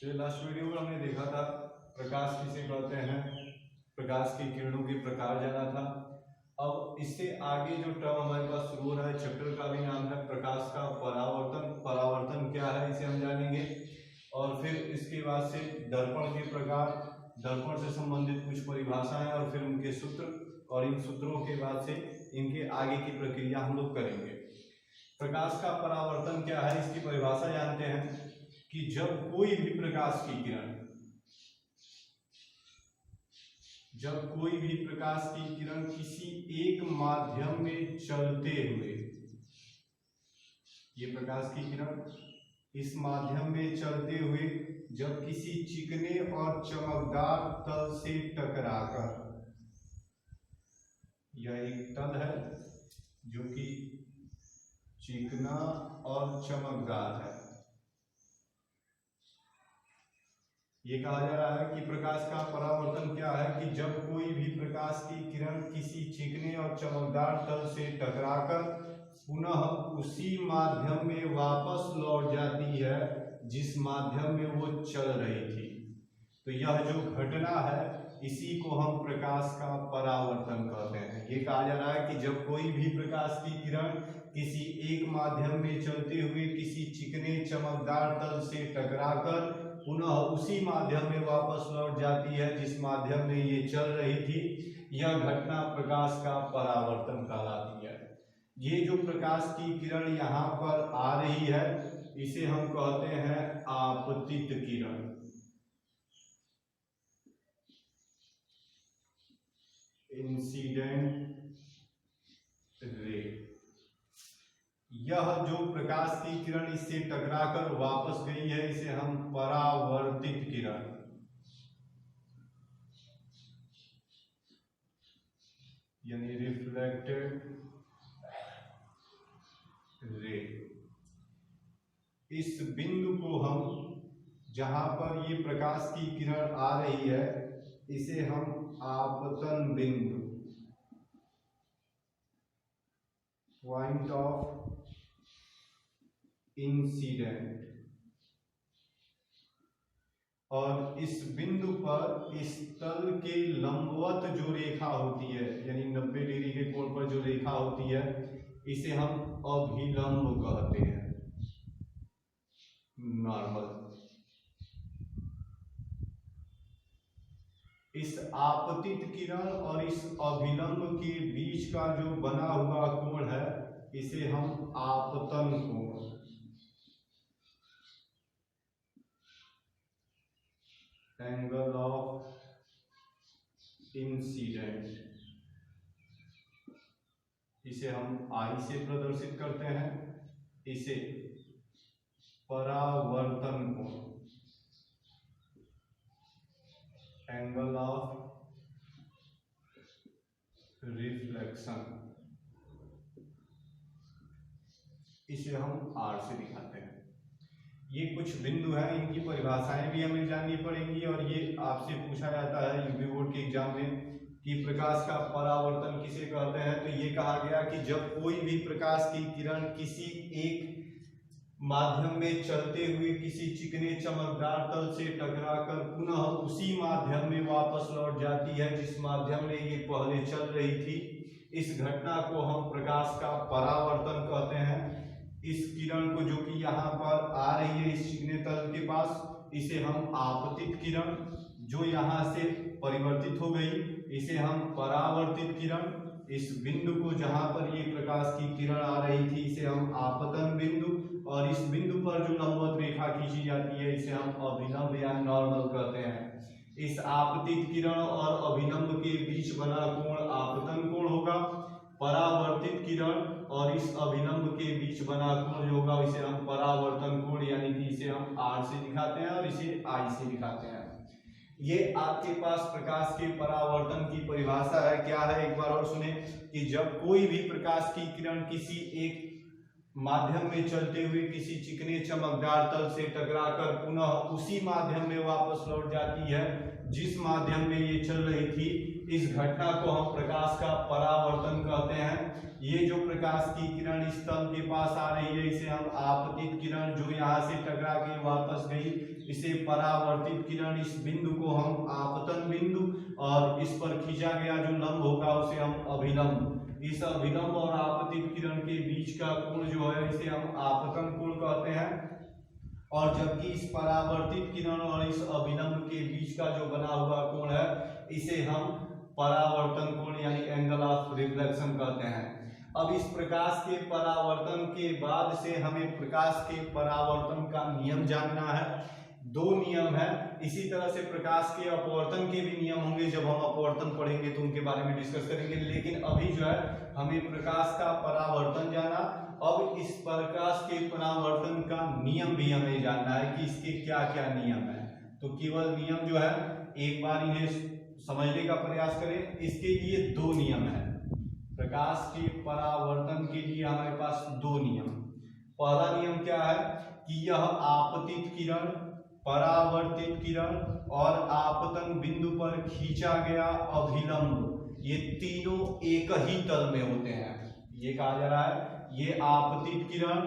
तो last video में हमने देखा था प्रकाश किसे कहते हैं, प्रकाश की किरणों के प्रकार जाना था। अब इससे आगे जो टर्म हमारे पास शुरू हो रहा है, चैप्टर का भी नाम है प्रकाश का परावर्तन। परावर्तन क्या है इसे हम जानेंगे, और फिर इसके बाद से दर्पण के प्रकार, दर्पण से संबंधित कुछ परिभाषाएं और फिर उनके सूत्र, और इन सूत्रों के बाद से इनके आगे की प्रक्रिया हम लोग करेंगे। प्रकाश का परावर्तन क्या है, इसकी परिभाषा जानते हैं कि जब कोई भी प्रकाश की किरण, जब कोई भी प्रकाश की किरण किसी एक माध्यम में चलते हुए, ये प्रकाश की किरण इस माध्यम में चलते हुए जब किसी चिकने और चमकदार तल से टकराकर, यह एक तल है जो कि चिकना और चमकदार है, ये कहा जा रहा है कि प्रकाश का परावर्तन क्या है कि जब कोई भी प्रकाश की किरण किसी चिकने और चमकदार तल से टकराकर पुनः उसी माध्यम में वापस लौट जाती है जिस माध्यम में वो चल रही थी। तो यह जो घटना है इसी को हम प्रकाश का परावर्तन कहते हैं। ये कहा जा रहा है कि जब कोई भी प्रकाश की किरण किसी एक माध्यम में चलते हुए किसी चिकने चमकदार तल से टकराकर पुनः उसी माध्यम में वापस लौट जाती है जिस माध्यम में ये चल रही थी, यह घटना प्रकाश का परावर्तन कहलाती है। ये जो प्रकाश की किरण यहाँ पर आ रही है इसे हम कहते हैं आपतित किरण। Incident ray. यह जो प्रकाश की किरण इससे टकराकर वापस गई है इसे हम परावर्तित किरण, यानी रिफ्लेक्टेड रे। इस बिंदु को हम, जहां पर ये प्रकाश की किरण आ रही है, इसे हम आपतन बिंदु, पॉइंट ऑफ इंसिडेंट, और इस बिंदु पर इस तल के लंबवत जो रेखा होती है, यानी 90 डिग्री के कोण पर जो रेखा होती है, इसे हम अभिलंब कहते हैं, नॉर्मल। इस आपतित किरण और इस अभिलंब के बीच का जो बना हुआ कोण है इसे हम आपतन कोण, एंगल ऑफ इंसिडेंट, इसे हम आई से प्रदर्शित करते हैं। इसे परावर्तन कोण, एंगल ऑफ रिफ्लेक्शन, इसे हम आर से दिखाते हैं। ये कुछ बिंदु हैं, इनकी परिभाषाएं भी हमें जाननी पड़ेंगी, और ये आपसे पूछा जाता है यूपी बोर्ड के एग्जाम में कि प्रकाश का परावर्तन किसे कहते हैं। तो ये कहा गया कि जब कोई भी प्रकाश की किरण किसी एक माध्यम में चलते हुए किसी चिकने चमकदार तल से टकराकर पुनः उसी माध्यम में वापस लौट जाती है जिस माध्यम में ये पहले चल रही थी, इस घटना को हम प्रकाश का परावर्तन कहते हैं। इस किरण को जो कि यहाँ पर आ रही है इस चिकने तल के पास, इसे हम आपतित किरण, जो यहाँ से परिवर्तित हो गई इसे हम परावर्तित किरण, इस बिंदु को जहां पर ये प्रकाश की किरण आ रही थी इसे हम आपतन बिंदु, और इस बिंदु पर जो लंबवत रेखा खींची जाती है इसे हम अभिलंब या नॉर्मल कहते हैं। इस आपतित किरण और अभिलंब के बीच बना कोण आपतन कोण होगा। परावर्तित किरण और इस अभिलंब के बीच बना कोण जो होगा इसे हम परावर्तन कोण, यानी कि इसे हम आर से दिखाते हैं और इसे आई से दिखाते हैं। ये आपके पास प्रकाश के परावर्तन की परिभाषा है। क्या है, एक बार और सुने कि जब कोई भी प्रकाश की किरण किसी एक माध्यम में चलते हुए किसी चिकने चमकदार तल से टकराकर पुनः उसी माध्यम में वापस लौट जाती है जिस माध्यम में ये चल रही थी, इस घटना को हम प्रकाश का परावर्तन कहते हैं। ये जो प्रकाश की किरण इस तल के पास आ रही है इसे हम आपतित किरण, जो यहाँ से टकरा के वापस गई इसे परावर्तित किरण, इस बिंदु को हम आपतन बिंदु, और इस पर खींचा गया जो लंब होगा उसे हम अभिलंब। इस अभिलंब और आपतित किरण के बीच का कोण जो है इसे हम आपतन कोण कहते हैं। और जबकि इस परावर्तित किरण और इस अभिलंब के बीच का जो बना हुआ कोण है इसे हम परावर्तन कोण यानी एंगल ऑफ रिफ्लेक्शन कहते हैं। अब इस प्रकाश के परावर्तन के बाद से हमें प्रकाश के परावर्तन का नियम जानना है। दो नियम है। इसी तरह से प्रकाश के अपवर्तन के भी नियम होंगे, जब हम अपवर्तन पढ़ेंगे तो उनके बारे में डिस्कस करेंगे। लेकिन अभी जो है हमें प्रकाश का परावर्तन जाना, अब इस प्रकाश के परावर्तन का नियम भी हमें जानना है कि इसके क्या क्या नियम है। तो केवल नियम जो है एक बार इन्हें समझने का प्रयास करें। इसके लिए दो नियम है। प्रकाश के परावर्तन के लिए हमारे पास दो नियम। पहला नियम क्या है कि यह आपतित किरण, परावर्तित किरण और आपतन बिंदु पर खींचा गया अभिलंब, ये तीनों एक ही तल में होते हैं। ये कहा जा रहा है ये आपतित किरण,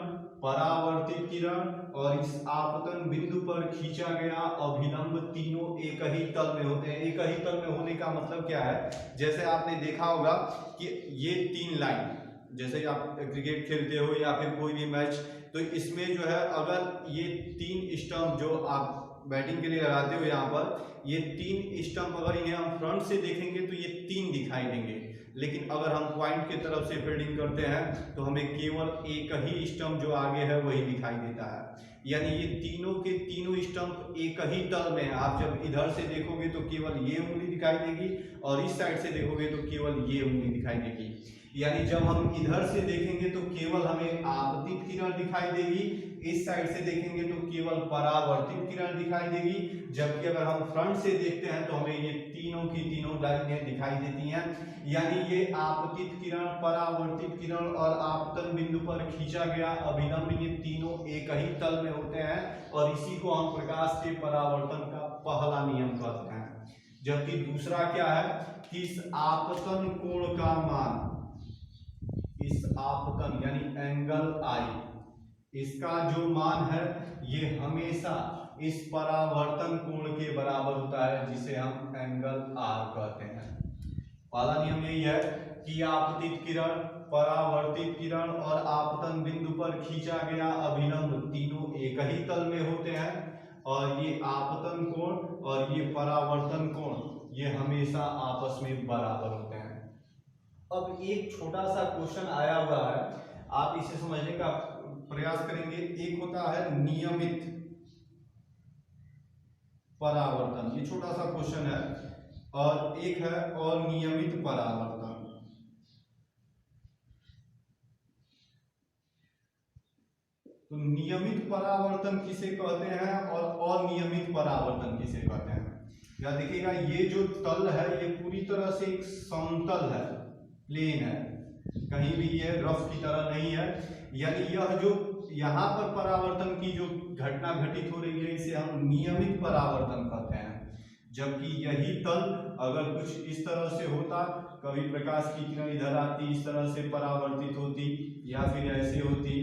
परावर्तित किरण और इस आपतन बिंदु पर खींचा गया अभिलंब तीनों एक ही तल में होते हैं। एक ही तल में होने का मतलब क्या है, जैसे आपने देखा होगा कि ये तीन लाइन, जैसे आप क्रिकेट खेलते हो या फिर कोई भी मैच, तो इसमें जो है अगर ये तीन स्टंप जो आप बैटिंग के लिए लगाते हो यहाँ पर, ये तीन स्टंप अगर इन्हें हम फ्रंट से देखेंगे तो ये तीन दिखाई देंगे। लेकिन अगर हम पॉइंट की तरफ से फील्डिंग करते हैं तो हमें केवल एक ही स्टंप जो आगे है वही दिखाई देता है। यानी ये तीनों के तीनों स्टंप एक ही तल में है। आप जब इधर से देखोगे तो केवल ये उंगली दिखाई देगी और इस साइड से देखोगे तो केवल ये उंगली दिखाई देगी। यानी जब हम इधर से देखेंगे तो केवल हमें आपतित किरण दिखाई देगी, इस साइड से देखेंगे तो केवल परावर्तित किरण दिखाई देगी। जबकि अगर हम फ्रंट से देखते हैं तो हमें ये तीनों की तीनों लाइनें दिखाई देती हैं। यानी ये आपतित किरण, परावर्तित किरण और आपतन बिंदु पर खींचा गया अभिलंब, ये तीनों एक ही तल में होते हैं और इसी को हम प्रकाश के परावर्तन का पहला नियम कहते हैं। जबकि दूसरा क्या है कि इस आपतन कोण का मान, इस आपतन यानी एंगल आई, इसका जो मान है ये हमेशा इस परावर्तन कोण के बराबर होता है, जिसे हम एंगल आर कहते हैं। पहला नियम यही है कि आपतित किरण, परावर्तित किरण और आपतन बिंदु पर खींचा गया अभिलंब तीनों एक ही तल में होते हैं और ये आपतन कोण और ये परावर्तन कोण ये हमेशा आपस में बराबर होते हैं। अब एक छोटा सा क्वेश्चन आया हुआ है, आप इसे समझने का प्रयास करेंगे। एक होता है नियमित परावर्तन, ये छोटा सा क्वेश्चन है, और एक है अनियमित परावर्तन। तो नियमित परावर्तन किसे कहते हैं और अनियमित परावर्तन किसे कहते हैं? या देखिएगा ये जो तल है ये पूरी तरह से एक समतल है, प्लेन है, कहीं भी ये रफ की तरह नहीं है। यानी यह जो यहाँ पर परावर्तन की जो घटना घटित हो रही है इसे हम नियमित परावर्तन कहते हैं। जबकि यही तल अगर कुछ इस तरह से होता, कभी प्रकाश की किरण इधर आती, इस तरह से परावर्तित होती या फिर ऐसे होती,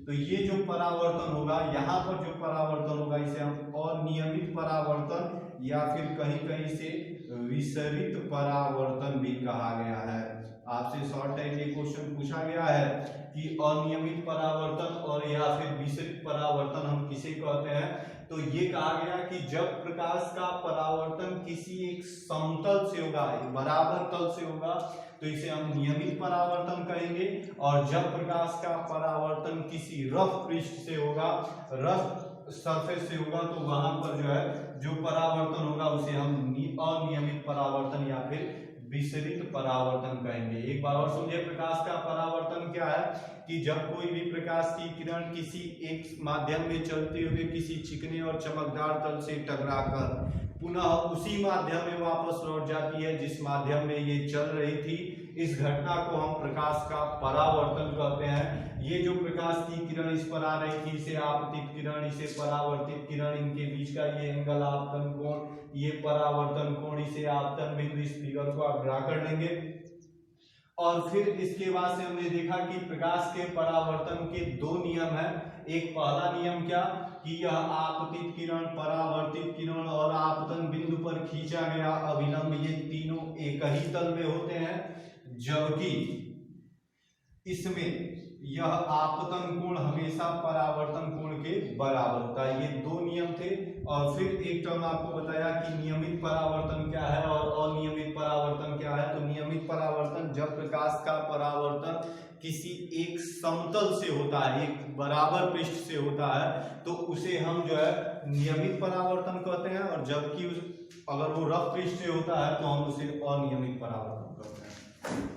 तो ये जो परावर्तन होगा, यहाँ पर जो परावर्तन होगा इसे हम अनियमित परावर्तन या फिर कहीं कहीं से विसरित परावर्तन भी कहा गया है। आपसे शॉर्ट टाइम में क्वेश्चन पूछा गया है कि अनियमित परावर्तन और या फिर विसरित परावर्तन हम किसे कहते हैं, तो ये कहा गया कि जब प्रकाश का परावर्तन किसी एक समतल से होगा, बराबर तल से होगा, तो इसे हम नियमित परावर्तन कहेंगे। और जब प्रकाश का परावर्तन किसी रफ पृष्ठ से होगा, रफ सरफेस से होगा, तो वहां पर जो है जो परावर्तन होगा उसे हम अनियमित परावर्तन या फिर विसरित परावर्तन कहेंगे। एक बार और समझिए, प्रकाश का परावर्तन क्या है कि जब कोई भी प्रकाश की किरण किसी एक माध्यम में चलते हुए किसी चिकने और चमकदार तल से टकराकर पुनः उसी माध्यम में वापस लौट जाती है जिस माध्यम में ये चल रही थी, इस घटना को हम प्रकाश का परावर्तन कहते हैं। ये जो प्रकाश की किरण इस पर आ रही थी, इसे आपतित किरण, इसे परावर्तित किरण, इनके बीच का ये एंगल आपतन कोण, ये परावर्तन कोण, इसे आपतन बिंदु, इस फिगर को आप ड्रा कर लेंगे। और फिर इसके बाद से हमने देखा कि प्रकाश के परावर्तन के दो नियम हैं। एक पहला नियम क्या कि यह आपतित किरण, परावर्तित किरण और आपतन बिंदु पर खींचा गया अभिलंब, ये तीनों एक ही तल में होते हैं, जबकि इसमें यह आपतन कोण हमेशा परावर्तन कोण के बराबर होता है। ये दो नियम थे। और फिर एक टर्म आपको बताया कि नियमित परावर्तन क्या है और अनियमित परावर्तन क्या है। तो नियमित परावर्तन जब प्रकाश का परावर्तन किसी एक समतल से होता है, एक बराबर पृष्ठ से होता है, तो उसे हम जो है नियमित परावर्तन कहते हैं। और जबकि अगर वो रफ पृष्ठ से होता है तो हम उसे अनियमित परावर्तन कहते हैं।